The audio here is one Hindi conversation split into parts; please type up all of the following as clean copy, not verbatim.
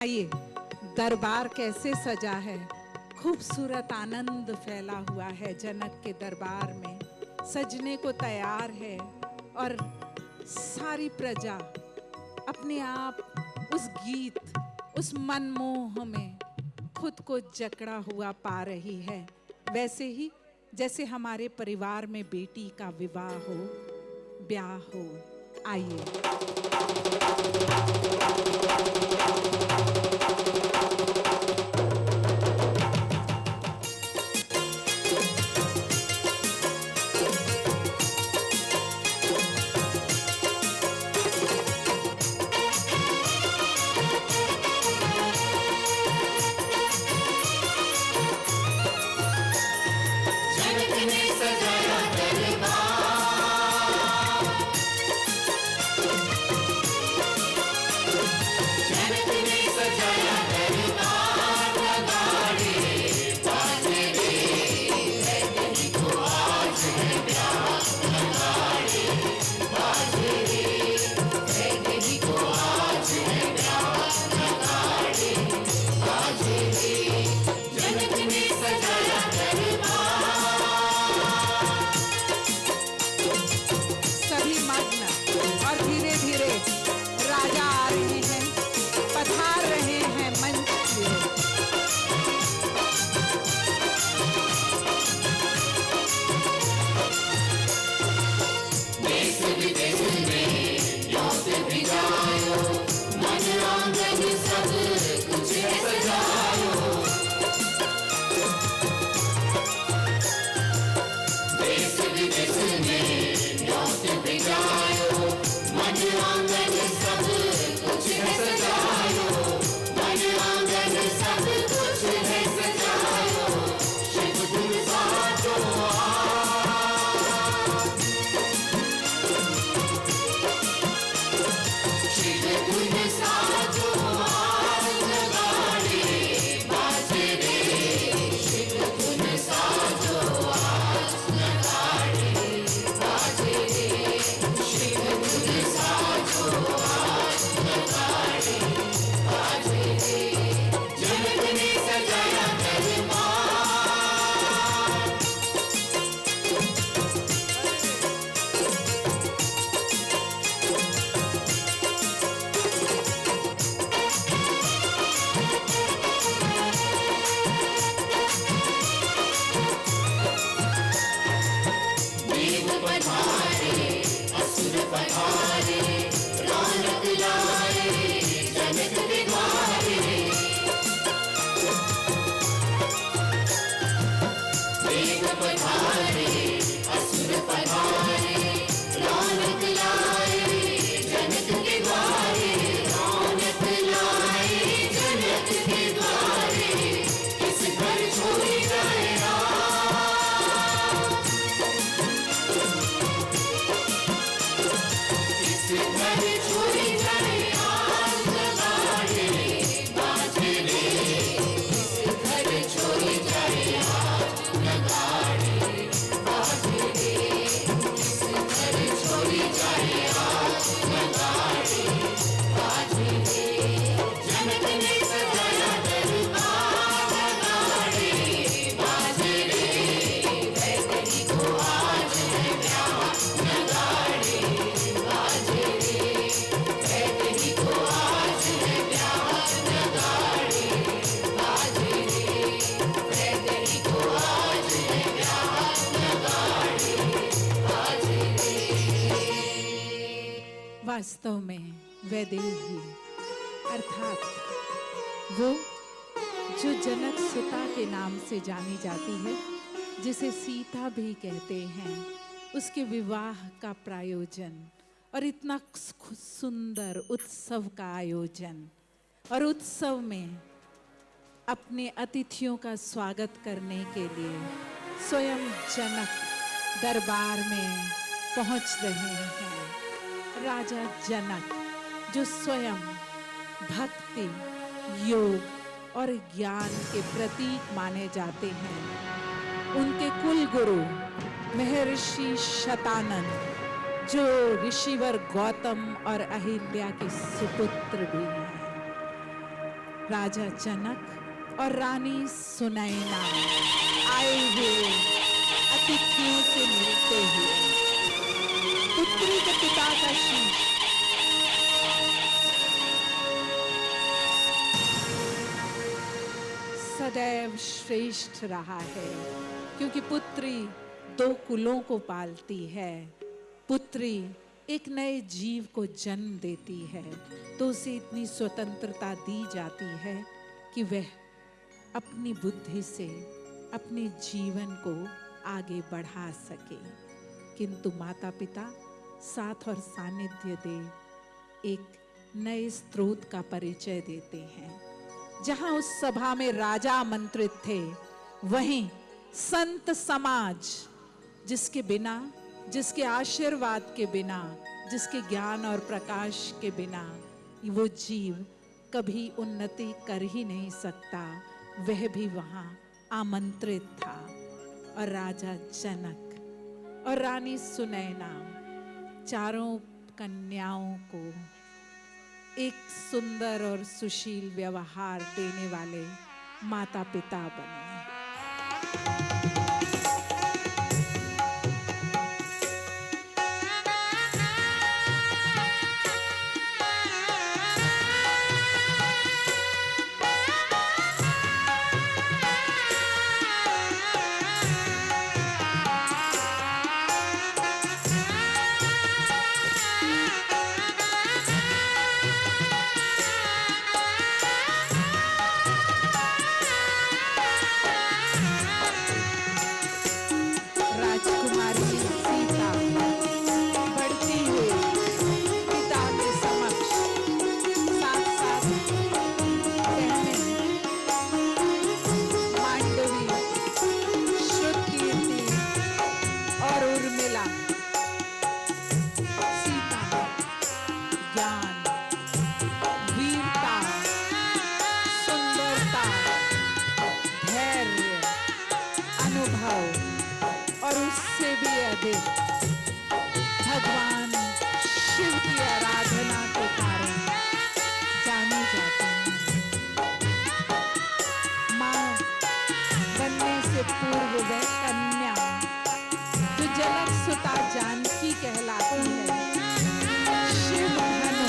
आइए, दरबार कैसे सजा है, खूबसूरत आनंद फैला हुआ है जनक के दरबार में, सजने को तैयार है और सारी प्रजा अपने आप उस गीत, उस मनमोह में खुद को जकड़ा हुआ पा रही है। वैसे ही जैसे हमारे परिवार में बेटी का विवाह हो, ब्याह हो। आइए वास्तव में वैदेही अर्थात वो जो जनक सुता के नाम से जानी जाती है, जिसे सीता भी कहते हैं, उसके विवाह का प्रायोजन और इतना सुंदर उत्सव का आयोजन, और उत्सव में अपने अतिथियों का स्वागत करने के लिए स्वयं जनक दरबार में पहुंच रहे हैं। राजा जनक, जो स्वयं भक्ति, योग और ज्ञान के प्रतीक माने जाते हैं, उनके कुल गुरु महर्षि शतानंद, जो ऋषिवर गौतम और अहिल्या के सुपुत्र भी हैं। राजा जनक और रानी सुनैना आए हुए अतिथियों से मिलते हुए पुत्री के पिता का शीश सदैव श्रेष्ठ रहा है, क्योंकि पुत्री दो कुलों को पालती है। पुत्री एक नए जीव को जन्म देती है, तो उसे इतनी स्वतंत्रता दी जाती है कि वह अपनी बुद्धि से अपने जीवन को आगे बढ़ा सके। किंतु माता पिता साथ और सानिध्य दे एक नए स्रोत का परिचय देते हैं। जहां उस सभा में राजा आमंत्रित थे, वहीं संत समाज, जिसके बिना, जिसके आशीर्वाद के बिना, जिसके ज्ञान और प्रकाश के बिना वो जीव कभी उन्नति कर ही नहीं सकता, वह भी वहां आमंत्रित था। और राजा जनक और रानी सुनैना चारों कन्याओं को एक सुंदर और सुशील व्यवहार देने वाले माता पिता बने। और उससे भी अधिक भगवान शिव की आराधना के कारण जाने जाते हैं। मां बनने से पूर्व वह कन्या जो जनक सुता जानकी कहलाती है, शिव धनु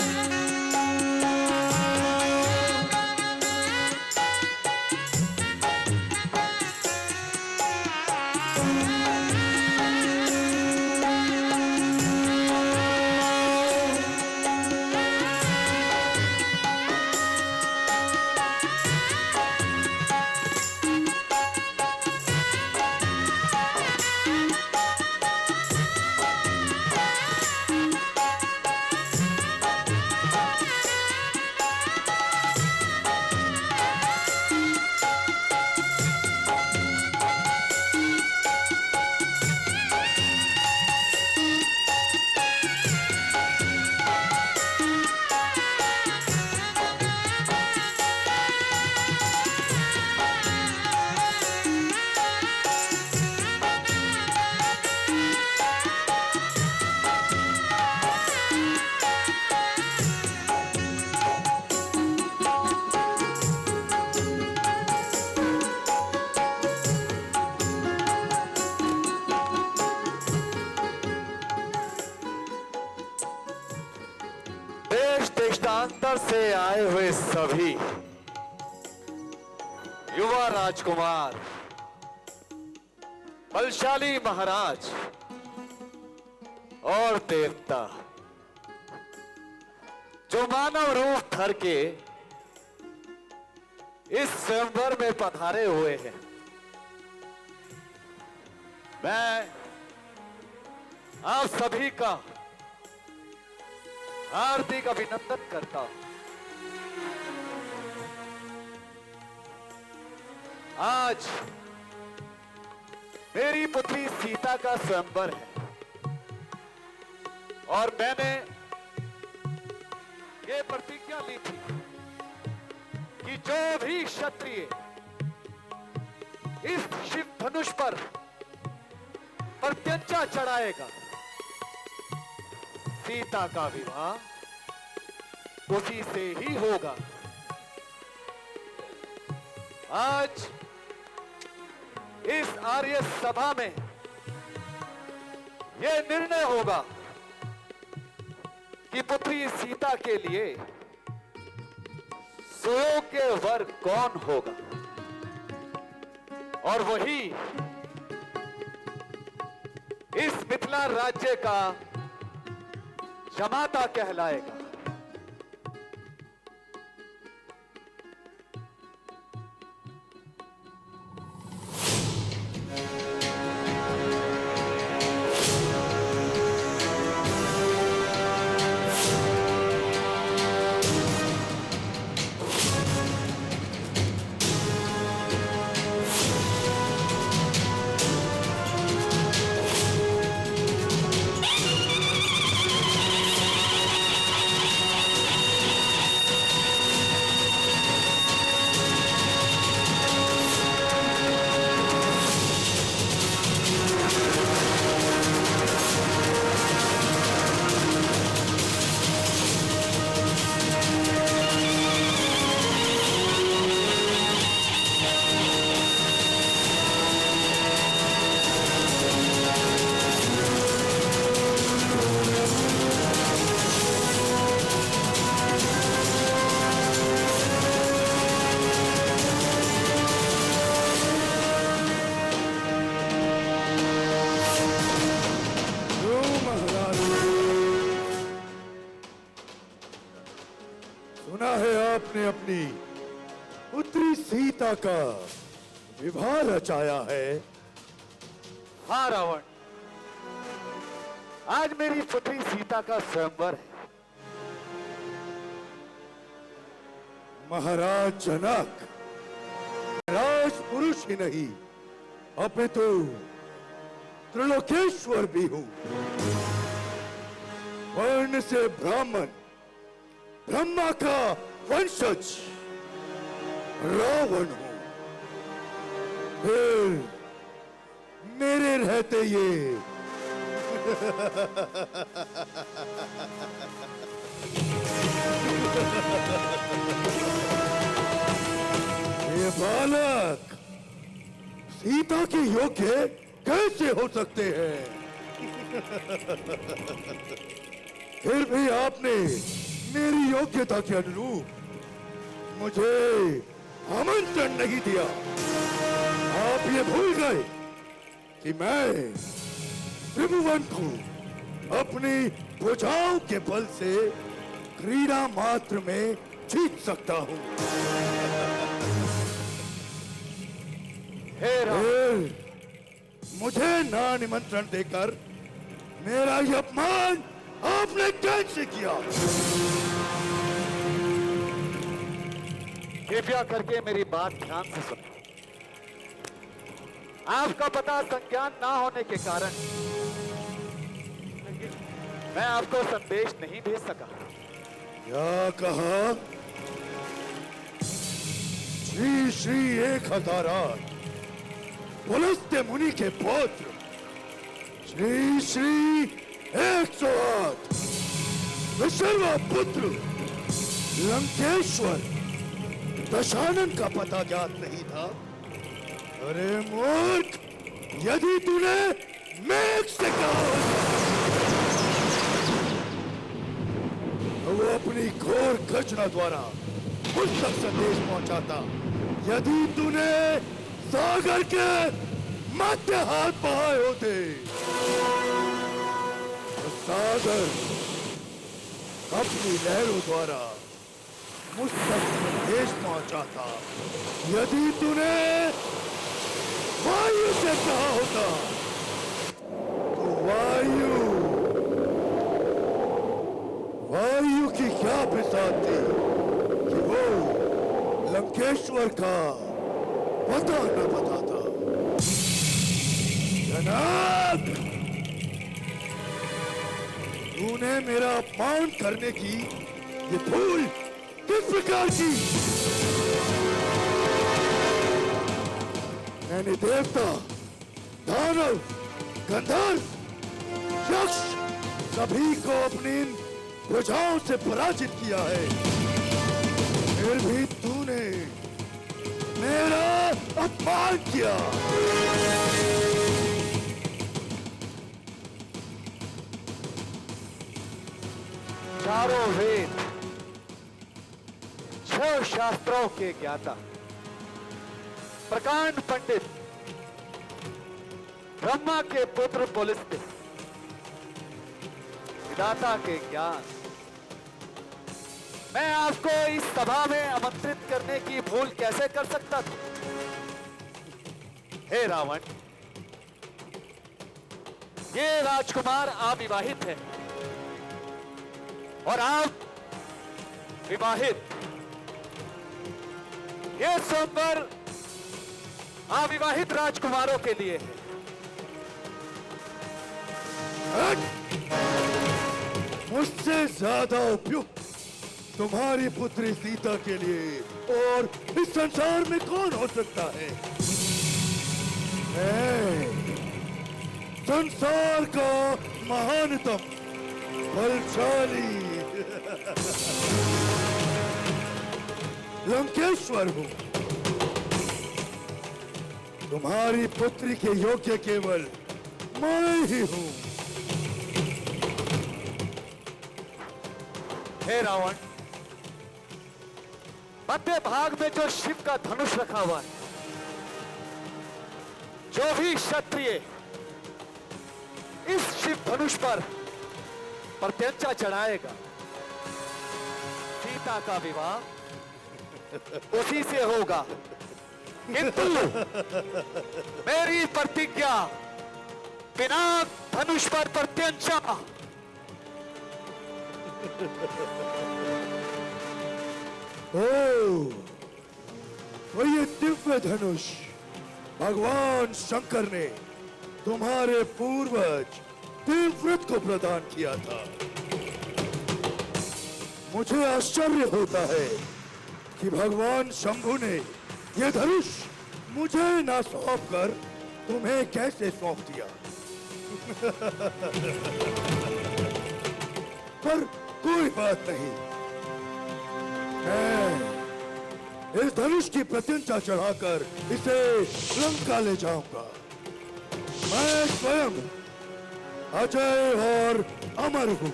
देशांतर से आए हुए सभी युवा राजकुमार, बलशाली महाराज और देवता जो मानव रूप धर के इस स्वयंवर में पधारे हुए हैं, मैं आप सभी का हार्दिक अभिनंदन करता हूं। आज मेरी पुत्री सीता का स्वयंवर है और मैंने ये प्रतिज्ञा ली थी कि जो भी क्षत्रिय इस शिव धनुष पर प्रत्यंचा चढ़ाएगा, सीता का विवाह उसी से ही होगा। आज इस आर्य सभा में यह निर्णय होगा कि पुत्री सीता के लिए सुयोग्य वर कौन होगा, और वही इस मिथिला राज्य का जमाता कहलाएगा। सुना है आपने अपनी पुत्री सीता का विवाह रचाया है। हाँ रावण, आज मेरी पुत्री सीता का स्वयंवर है। महाराज जनक राजपुरुष ही नहीं अपितु त्रिलोकेश्वर भी हूं। वर्ण से ब्राह्मण, ब्रह्मा का वंशज रावण हूं। फिर मेरे रहते ये ये बालक सीता के योग्य कैसे हो सकते हैं? फिर भी आपने मेरी योग्यता के अनुरूप मुझे आमंत्रण नहीं दिया। आप ये भूल गए कि मैं त्रिभुवन को अपनी भुजाओं के बल से क्रीड़ा मात्र में जीत सकता हूं। फिर मुझे ना निमंत्रण देकर मेरा ये अपमान आपने कैसे किया? कृपया करके मेरी बात ध्यान से सुनो। आपका पता संज्ञान ना होने के कारण मैं आपको संदेश नहीं भेज सका। क्या कहा? श्री श्री 1008 पुलस्त्य मुनि के पौत्र श्री श्री 108 विश्वा पुत्र लंकेश्वर दशानन का पता ज्ञात नहीं था? अरे मूर्ख, यदि तूने मेघ से कहा तो वो अपनी घोर गर्जना द्वारा मुझ तक संदेश पहुंचाता। यदि तूने सागर के मध्य हाथ बहाए होते तो सागर अपनी लहरों द्वारा मुझ तक संदेश पहुंचाता। यदि तूने वायु से कहा होता तो वायु की क्या बिसात थी कि वो लंकेश्वर का पता न बताता। जनक, तूने मेरा अपमान करने की ये भूल किस प्रकार की? मैंने देवता, दानव, गंधर्व, यक्ष सभी को अपनी भुजाओं से पराजित किया है। फिर भी तूने मेरा प्रदान किया। चारों वेद, छह शास्त्रों के ज्ञाता, प्रकांड पंडित, ब्रह्मा के पुत्र पुलस्त्य, विधाता के ज्ञान, मैं आपको इस सभा में आमंत्रित करने की भूल कैसे कर सकता था? हे रावण, ये राजकुमार अविवाहित है और आप विवाहित। ये स्वयंवर अविवाहित राजकुमारों के लिए है। मुझसे ज्यादा उपयुक्त तुम्हारी पुत्री सीता के लिए और इस संसार में कौन हो सकता है? मैं संसार का महानतम बलशाली लंकेश्वर हूं। तुम्हारी पुत्री के योग्य केवल मैं ही हूं। हे रावण, मध्य भाग में जो शिव का धनुष रखा हुआ है, जो भी क्षत्रिय इस शिव धनुष पर प्रत्यंचा चढ़ाएगा, सीता का विवाह उसी से होगा। किंतु मेरी प्रतिज्ञा, बिना धनुष पर प्रत्यंचा तो ये दिव्य धनुष भगवान शंकर ने तुम्हारे पूर्वज देवव्रत को प्रदान किया था। मुझे आश्चर्य होता है कि भगवान शंभु ने यह धनुष मुझे ना सौंप कर तुम्हें कैसे सौंप दिया। पर कोई बात नहीं, मैं इस धनुष की प्रत्यंचा चढ़ाकर इसे लंका ले जाऊंगा। मैं स्वयं अजय और अमर हूं।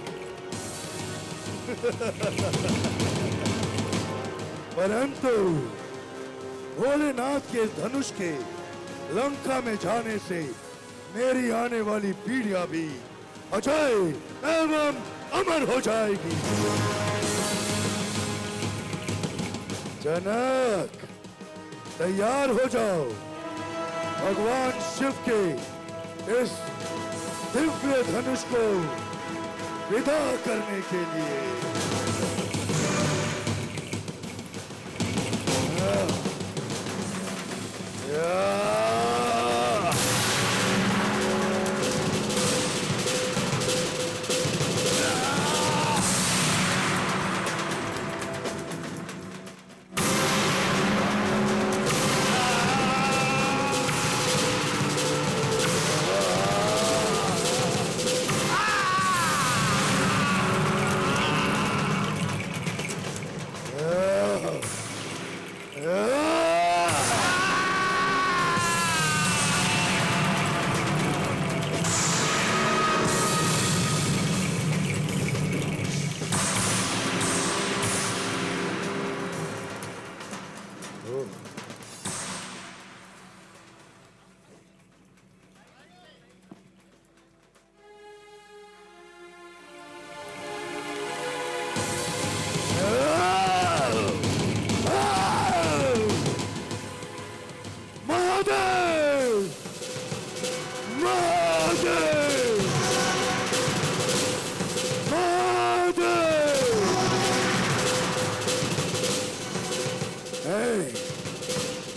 परंतु भोलेनाथ के इस धनुष के लंका में जाने से मेरी आने वाली पीढ़ियां भी अजय एवं अमर हो जाएगी। जनक, तैयार हो जाओ भगवान शिव के इस दिव्य धनुष को विदा करने के लिए।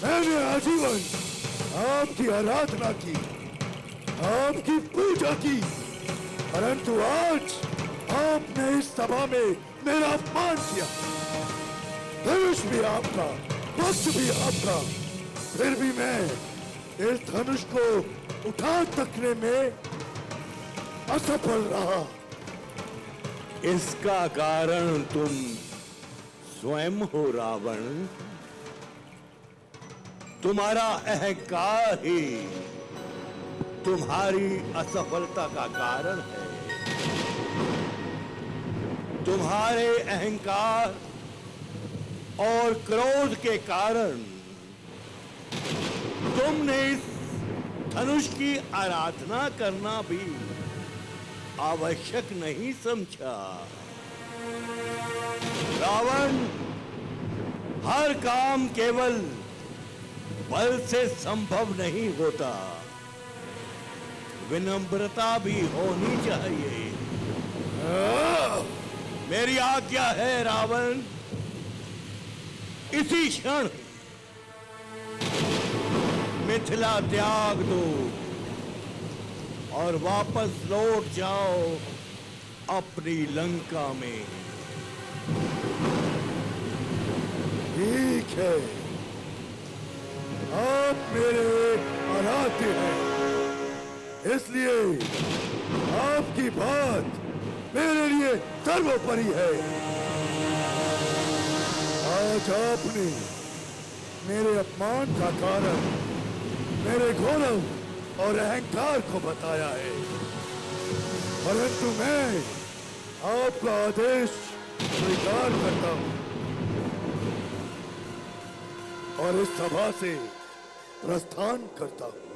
मैंने आजीवन आपकी आराधना की, आपकी पूजा की, परंतु आज आपने इस सभा में मेरा अपमान किया। धनुष भी आपका, वक्त भी आपका, फिर भी मैं इस धनुष को उठा सकने में असफल रहा। इसका कारण तुम स्वयं हो रावण। तुम्हारा अहंकार ही तुम्हारी असफलता का कारण है। तुम्हारे अहंकार और क्रोध के कारण तुमने इस धनुष की आराधना करना भी आवश्यक नहीं समझा। रावण, हर काम केवल बल से संभव नहीं होता, विनम्रता भी होनी चाहिए। मेरी आज्ञा है रावण, इसी क्षण मिथिला त्याग दो और वापस लौट जाओ अपनी लंका में। ठीक है, आप मेरे आराध्य हैं, इसलिए आपकी बात मेरे लिए सर्वोपरि है। आज आपने मेरे अपमान का कारण मेरे गौरव और अहंकार को बताया है, परंतु मैं आपका आदेश स्वीकार करता हूं और इस सभा से प्रस्थान करता हूं।